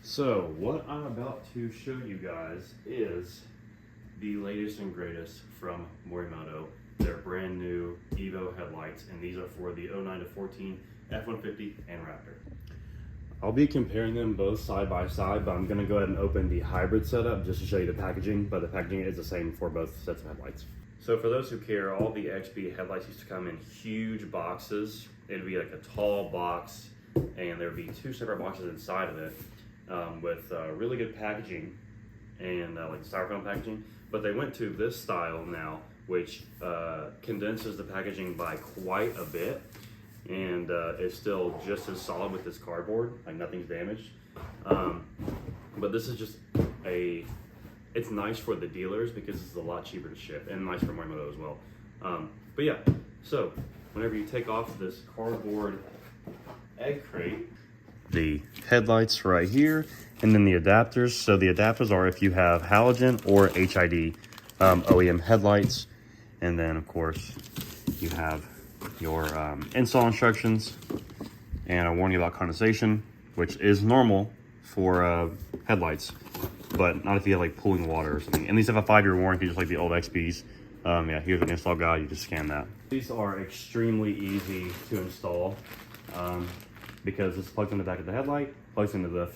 So what I'm about to show you guys is the latest and greatest from Morimoto. Their brand new EVO headlights, and these are for the 09 to 14 F150 and Raptor. I'll be comparing them both side by side, but I'm gonna go ahead and open the hybrid setup just to show you the packaging, but the packaging is the same for both sets of headlights. So for those who care, all the XP headlights used to come in huge boxes. It'd be like a tall box, and there'd be two separate boxes inside of it. With really good packaging and like styrofoam packaging, but they went to this style now, which condenses the packaging by quite a bit, and is still just as solid with this cardboard, like nothing's damaged. But this is just it's nice for the dealers because it's a lot cheaper to ship, and nice for Morimoto as well. But yeah, so whenever you take off this cardboard egg crate, the headlights right here, and then the adapters. So the adapters are if you have halogen or HID OEM headlights, and then of course you have your install instructions and a warning about condensation, which is normal for headlights, but not if you have like pooling water or something. And these have a 5-year warranty, just like the old XPs. Yeah, here's an install guide. You just scan that. These are extremely easy to install. Because it's plugged in the back of the headlight, plugs into the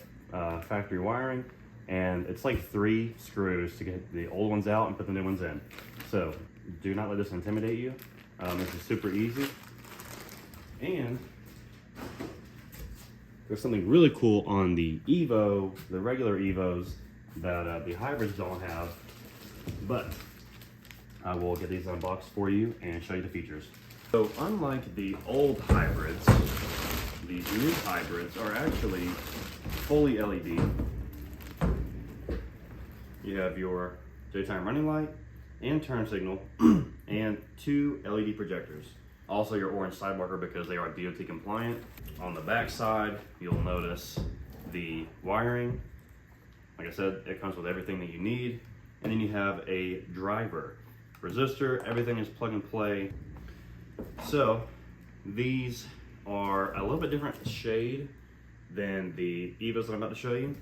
factory wiring, and it's like 3 screws to get the old ones out and put the new ones in. So do not let this intimidate you. This is super easy. And there's something really cool on the EVO, the regular EVOs, that the hybrids don't have, but I will get these unboxed for you and show you the features. So unlike the old hybrids, these new hybrids are actually fully LED. You have your daytime running light and turn signal and 2 LED projectors. Also your orange side marker because they are DOT compliant. On the back side, you'll notice the wiring. Like I said, it comes with everything that you need. And then you have a driver. Resistor, everything is plug and play. So these are a little bit different shade than the EVOs that I'm about to show you.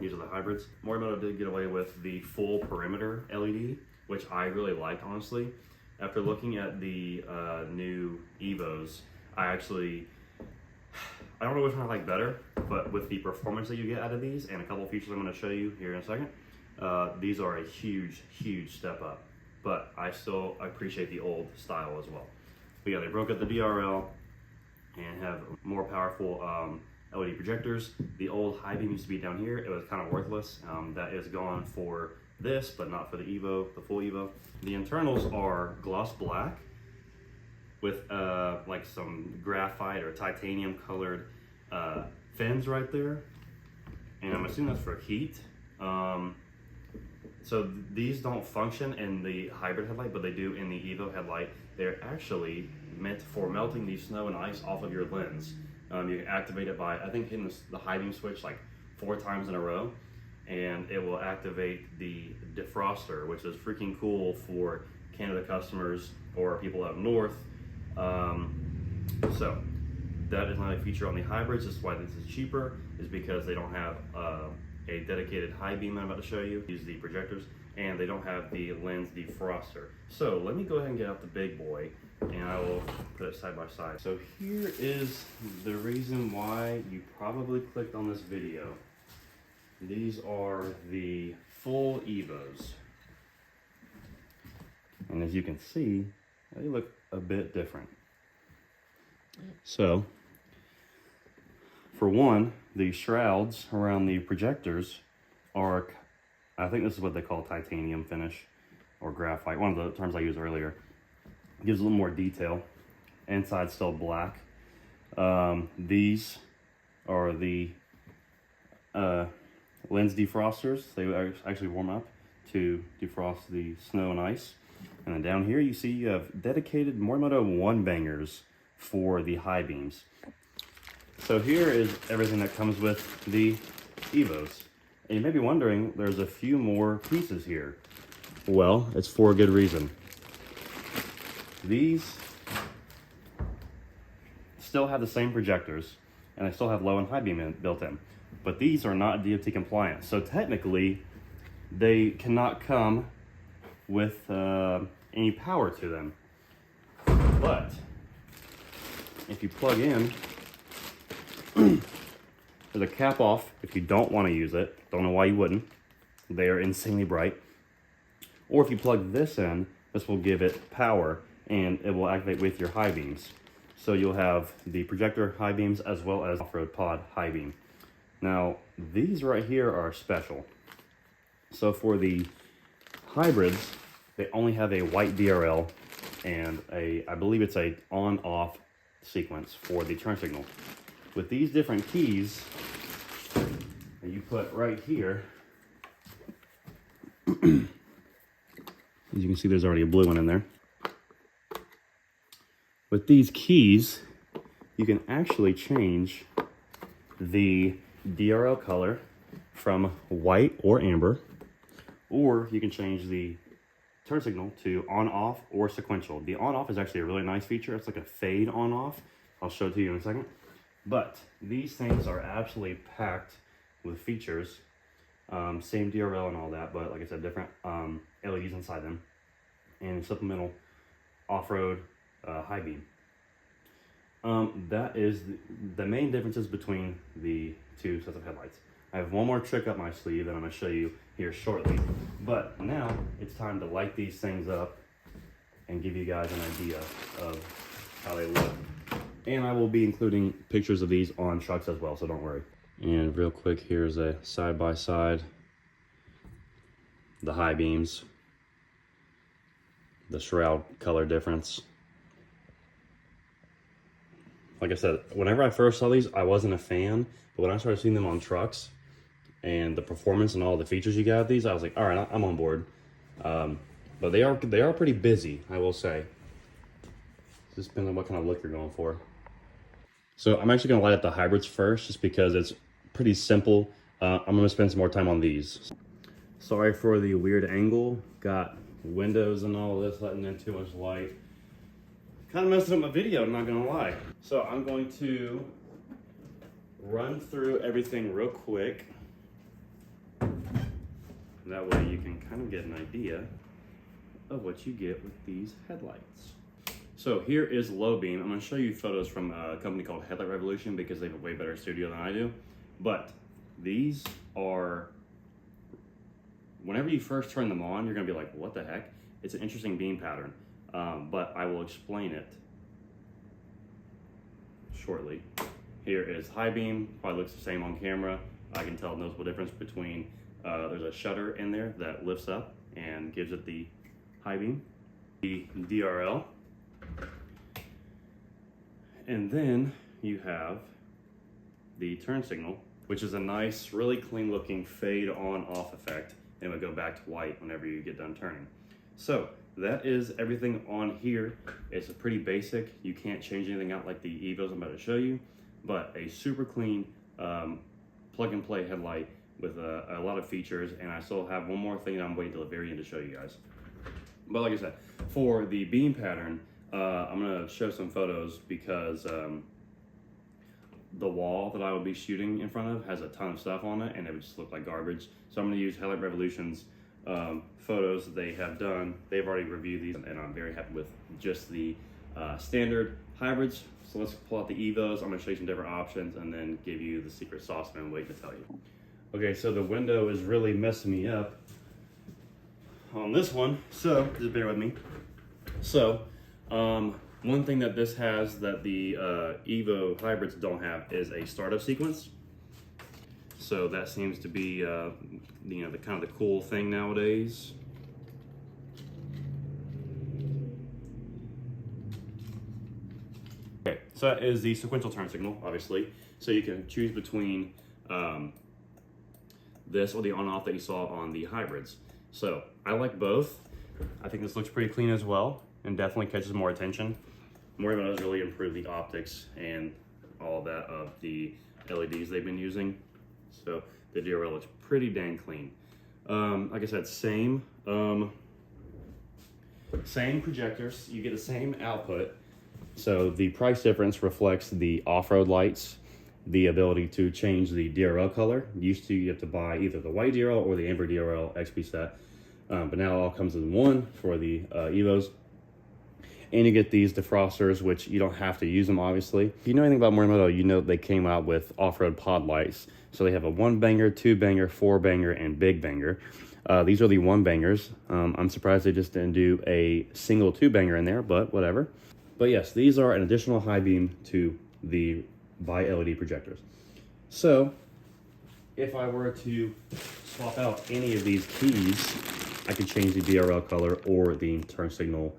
These are the hybrids. Morimoto did get away with the full perimeter LED, which I really like, honestly. After looking at the new EVOs, I don't know which one I like better, but with the performance that you get out of these and a couple of features I'm going to show you here in a second, these are a huge, huge step up. But I still appreciate the old style as well. But yeah, they broke up the DRL and have more powerful LED projectors. The old high beam used to be down here. It was kind of worthless. That is gone for this, but not for the EVO, the full EVO. The internals are gloss black with like some graphite or titanium colored fins right there. And I'm assuming that's for heat. So these don't function in the hybrid headlight, but they do in the EVO headlight. They're actually meant for melting the snow and ice off of your lens. You can activate it by, I think, hitting the high beam switch like 4 times in a row, and it will activate the defroster, which is freaking cool for Canada customers or people up north. So that is not a feature on the hybrids. This is why this is cheaper, is because they don't have a dedicated high beam that I'm about to show you. Use the projectors, and they don't have the lens defroster. So let me go ahead and get out the big boy, and I will put it side by side. So here is the reason why you probably clicked on this video. These are the full EVOs. And as you can see, they look a bit different. So, for one, the shrouds around the projectors are, I think this is what they call titanium finish or graphite, one of the terms I used earlier. It gives a little more detail. Inside's still black. These are the lens defrosters. They actually warm up to defrost the snow and ice. And then down here you see you have dedicated Morimoto 1-bangers for the high beams. So here is everything that comes with the EVOs. And you may be wondering, there's a few more pieces here. Well, it's for a good reason. These still have the same projectors, and they still have low and high beam built in. but these are not DOT compliant. So technically, they cannot come with any power to them. But if you plug in, there's a cap off if you don't want to use it. Don't know why you wouldn't. They are insanely bright. Or if you plug this in, this will give it power and it will activate with your high beams. So you'll have the projector high beams as well as off-road pod high beam. Now, these right here are special. So for the hybrids, they only have a white DRL and I believe it's a on-off sequence for the turn signal. With these different keys that you put right here, as you can see, there's already a blue one in there. With these keys, you can actually change the DRL color from white or amber, or you can change the turn signal to on-off or sequential. The on-off is actually a really nice feature. It's like a fade on-off. I'll show it to you in a second. But these things are absolutely packed with features. Same DRL and all that, but like I said, different LEDs inside them. And supplemental off-road high beam. That is the main differences between the two sets of headlights. I have one more trick up my sleeve that I'm going to show you here shortly. But now it's time to light these things up and give you guys an idea of how they look. And I will be including pictures of these on trucks as well, so don't worry. And real quick, here's a side-by-side. The high beams. The shroud color difference. Like I said, whenever I first saw these, I wasn't a fan. But when I started seeing them on trucks and the performance and all the features you got with these, I was like, all right, I'm on board. But they are pretty busy, I will say. Just depends on what kind of look you're going for. So I'm actually going to light up the hybrids first, just because it's pretty simple. I'm going to spend some more time on these. Sorry for the weird angle. Got windows and all this, letting in too much light. Kind of messing up my video, I'm not going to lie. So I'm going to run through everything real quick. That way you can kind of get an idea of what you get with these headlights. So here is low beam. I'm going to show you photos from a company called Headlight Revolution because they have a way better studio than I do. But these are, whenever you first turn them on, you're going to be like, what the heck? It's an interesting beam pattern, but I will explain it shortly. Here is high beam. Probably looks the same on camera. I can tell a noticeable difference between, there's a shutter in there that lifts up and gives it the high beam. The DRL. And then you have the turn signal, which is a nice, really clean looking fade on off effect, and it would go back to white whenever you get done turning. So that is everything on here. It's a pretty basic. You can't change anything out like the EVOs I'm about to show you, but a super clean plug and play headlight with a lot of features. And I still have one more thing that I'm waiting till the very end to show you guys. But like I said, for the beam pattern, I'm gonna show some photos because the wall that I will be shooting in front of has a ton of stuff on it and it would just look like garbage. So I'm gonna use Headlight Revolution's photos that they have done. They've already reviewed these and I'm very happy with just the standard hybrids. So let's pull out the EVOs. I'm gonna show you some different options and then give you the secret sauce that I'm waiting to tell you. Okay, so the window is really messing me up on this one, so just bear with me. So, one thing that this has that the EVO hybrids don't have is a startup sequence. So that seems to be, you know, the kind of the cool thing nowadays. Okay, so that is the sequential turn signal, obviously. So you can choose between this or the on-off that you saw on the hybrids. So I like both. I think this looks pretty clean as well and definitely catches more attention. Morimoto has really improved the optics and all that of the LEDs they've been using. So the DRL looks pretty dang clean. Like I said, same projectors. You get the same output. So the price difference reflects the off-road lights the ability to change the DRL color. Used to, you have to buy either the white DRL or the amber DRL XP set, but now it all comes in one for the EVOs. And you get these defrosters, which you don't have to use them, obviously. If you know anything about Morimoto, you know they came out with off-road pod lights. So they have a 1-banger, 2-banger, 4-banger, and big banger. These are the 1-bangers. I'm surprised they just didn't do a single 2-banger in there, but whatever. But yes, these are an additional high beam to the bi-LED projectors. So if I were to swap out any of these keys, I could change the DRL color or the turn signal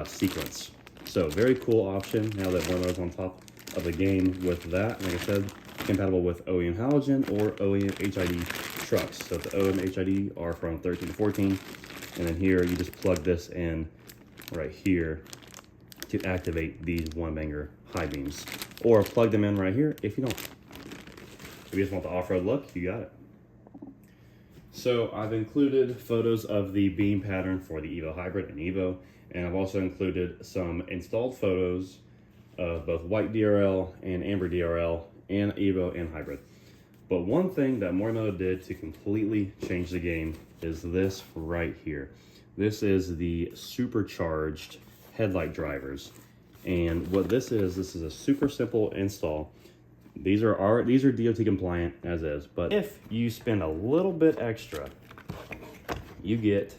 sequence. So very cool option now that Morimoto's on top of the game with that. Like I said, compatible with OEM halogen or OEM HID trucks. So the OEM HID are from 13 to 14, and then here you just plug this in right here to activate these 1-banger high beams, or plug them in right here if you don't. If you just want the off-road look, you got it. So I've included photos of the beam pattern for the EVO Hybrid and EVO, and I've also included some installed photos of both white DRL and amber DRL and EVO and Hybrid. But one thing that Morimoto did to completely change the game is this right here. This is the supercharged headlight drivers. And what this is a super simple install. These are DOT compliant as is, but if you spend a little bit extra, you get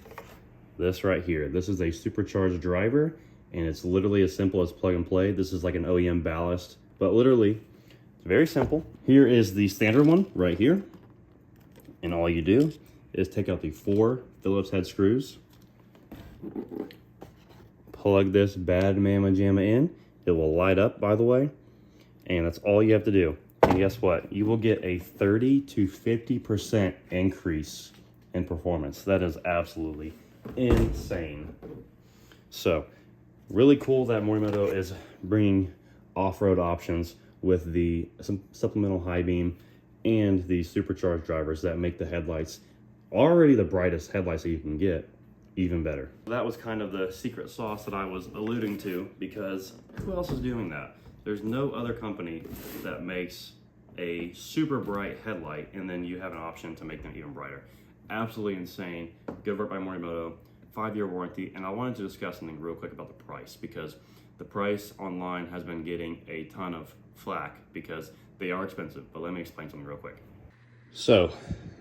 this right here. This is a supercharged driver, and it's literally as simple as plug and play. This is like an OEM ballast, but literally it's very simple. Here is the standard one right here, and all you do is take out the 4 Phillips head screws, plug this bad mamma jamma in. It will light up, by the way, and that's all you have to do. And guess what? You will get a 30 to 50% increase in performance. That is absolutely insane. So really cool that Morimoto is bringing off-road options with some supplemental high beam and the supercharged drivers that make the headlights, already the brightest headlights that you can get, even better. That was kind of the secret sauce that I was alluding to, because who else is doing that? There's no other company that makes a super bright headlight and then you have an option to make them even brighter. Absolutely insane. Good work by Morimoto. 5-year warranty. And I wanted to discuss something real quick about the price, because the price online has been getting a ton of flack because they are expensive. But let me explain something real quick. So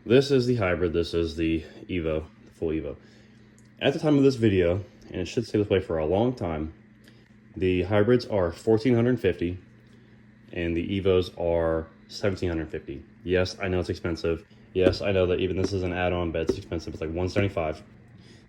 this is the hybrid. This is the EVO, the full EVO. At the time of this video, and it should stay this way for a long time, the hybrids are $1,450 and the EVOs are $1,750. Yes, I know it's expensive. Yes, I know that even this is an add-on, but it's expensive. It's like $175.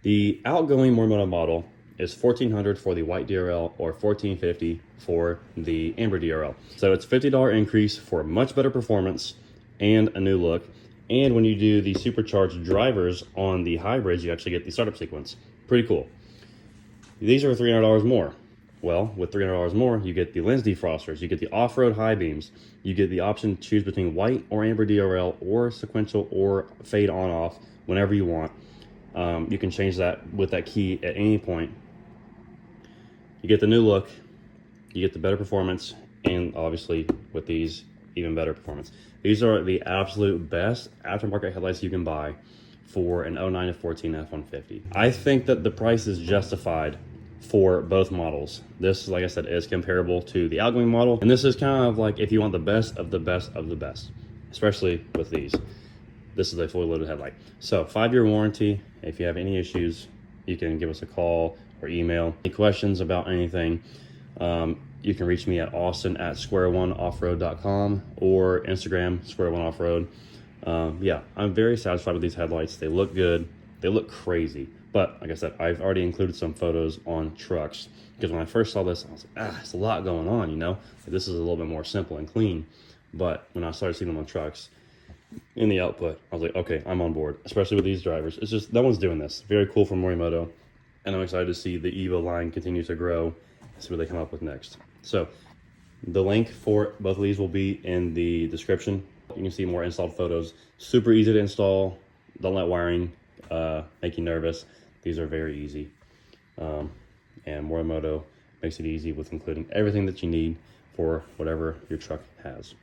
The outgoing Morimoto model is $1,400 for the white DRL or $1,450 for the amber DRL. So it's a $50 increase for much better performance and a new look. And when you do the supercharged drivers on the hybrids, you actually get the startup sequence. Pretty cool. These are $300 more. Well, with $300 more, you get the lens defrosters, you get the off-road high beams, you get the option to choose between white or amber DRL or sequential or fade on-off whenever you want. You can change that with that key at any point. You get the new look, you get the better performance, and obviously with these, even better performance. These are the absolute best aftermarket headlights you can buy for an 09 to 14 F150. I think that the price is justified for both models. This, like I said, is comparable to the outgoing model, and this is kind of like if you want the best of the best of the best, especially with these. This is a fully loaded headlight. So 5-year warranty. If you have any issues, you can give us a call or email. Any questions about anything, you can reach me at austin@square1offroad.com or Instagram square1offroad. Yeah, I'm very satisfied with these headlights. They look good. They look crazy. But like I said, I've already included some photos on trucks, because when I first saw this, I was like, it's a lot going on, you know? This is a little bit more simple and clean. But when I started seeing them on trucks in the output, I was like, okay, I'm on board, especially with these drivers. It's just, no one's doing this. Very cool from Morimoto. And I'm excited to see the EVO line continue to grow, see what they come up with next. So the link for both of these will be in the description. You can see more installed photos. Super easy to install. Don't let wiring make you nervous. These are very easy. And Morimoto makes it easy with including everything that you need for whatever your truck has.